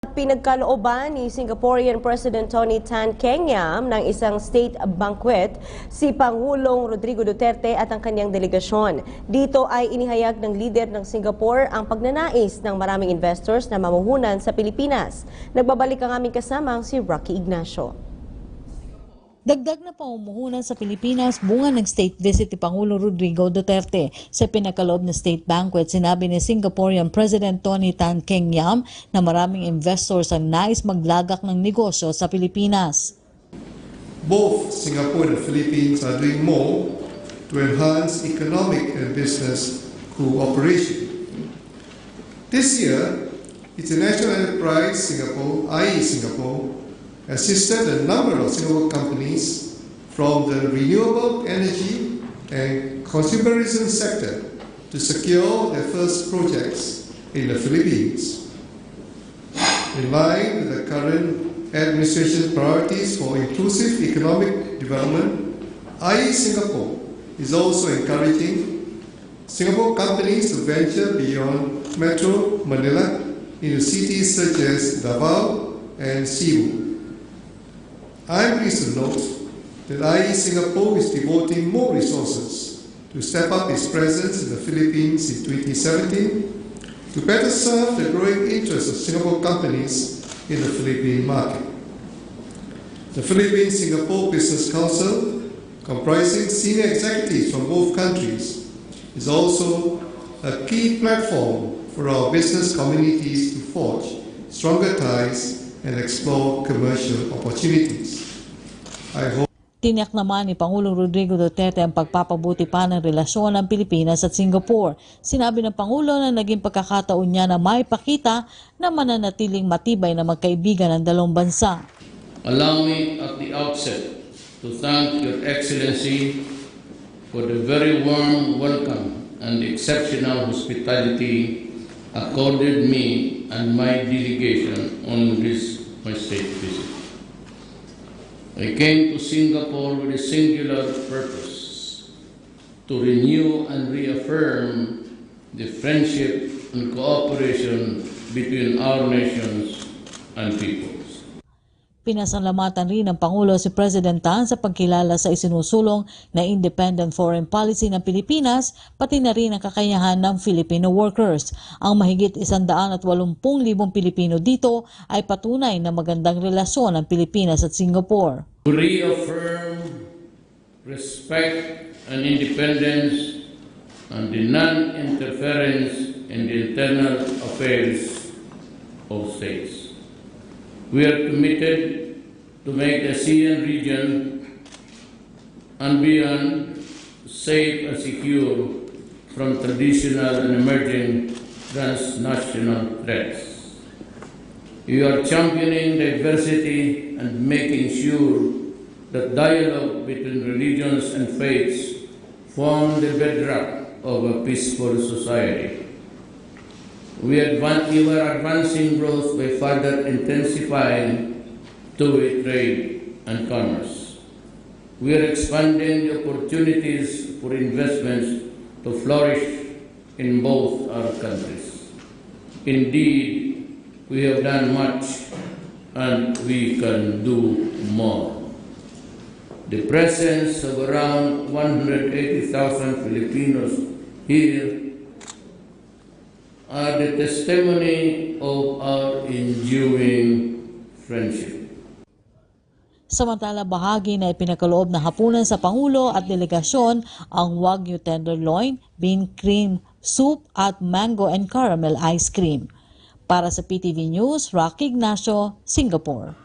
Pinagkalooban ni Singaporean President Tony Tan Keng Yam ng isang state banquet si Pangulong Rodrigo Duterte at ang kanyang delegasyon. Dito ay inihayag ng leader ng Singapore ang pagnanais ng maraming investors na mamuhunan sa Pilipinas. Nagbabalik ang aming kasamang si Rocky Ignacio. Dagdag na pamumuhunan sa Pilipinas, bunga ng state visit ni Pangulong Rodrigo Duterte. Sa pinagkaloob na state banquet, sinabi ni Singaporean President Tony Tan Keng Yam na maraming investors ang nais maglagak ng negosyo sa Pilipinas. Both Singapore and the Philippines are doing more to enhance economic and business cooperation. This year, International Enterprise Singapore, i.e. Singapore, assisted a number of Singapore companies from the renewable energy and consumerism sector to secure their first projects in the Philippines. In line with the current administration's priorities for inclusive economic development, i.e. Singapore is also encouraging Singapore companies to venture beyond Metro Manila into cities such as Davao and Cebu. I am pleased to note that i.e. Singapore is devoting more resources to step up its presence in the Philippines in 2017 to better serve the growing interests of Singapore companies in the Philippine market. The Philippine-Singapore Business Council, comprising senior executives from both countries, is also a key platform for our business communities to forge stronger ties and explore commercial opportunities. Tiniyak naman ni Pangulong Rodrigo Duterte ang pagpapabuti pa ng relasyon ng Pilipinas at Singapore. Sinabi ng Pangulo na naging pagkakataon niya na maipakita na mananatiling matibay na magkaibigan ng dalawang bansa. Allow me at the outset to thank Your Excellency for the very warm welcome and exceptional hospitality accorded me and my delegation on this my state visit. I came to Singapore with a singular purpose, to renew and reaffirm the friendship and cooperation between our nations and peoples. Pinasalamatan rin ng Pangulo si President Tan sa pagkilala sa isinusulong na independent foreign policy ng Pilipinas, pati na rin ang kakayahan ng Filipino workers. Ang mahigit 180,000 Pilipino dito ay patunay na magandang relasyon ng Pilipinas at Singapore. To reaffirm respect and independence and the non-interference in the internal affairs of states. We are committed to make the ASEAN region and beyond safe and secure from traditional and emerging transnational threats. We are championing diversity and making sure that dialogue between religions and faiths form the bedrock of a peaceful society. We are advancing growth by further intensifying two-way trade and commerce. We are expanding the opportunities for investments to flourish in both our countries. Indeed, we have done much and we can do more. The presence of around 180,000 Filipinos here are the testimony of our enduring friendship. Samantala, bahagi na ipinakaloob na hapunan sa Pangulo at delegasyon ang Wagyu tenderloin, bean cream soup at mango and caramel ice cream. Para sa PTV News, Rocky Ignacio, Singapore.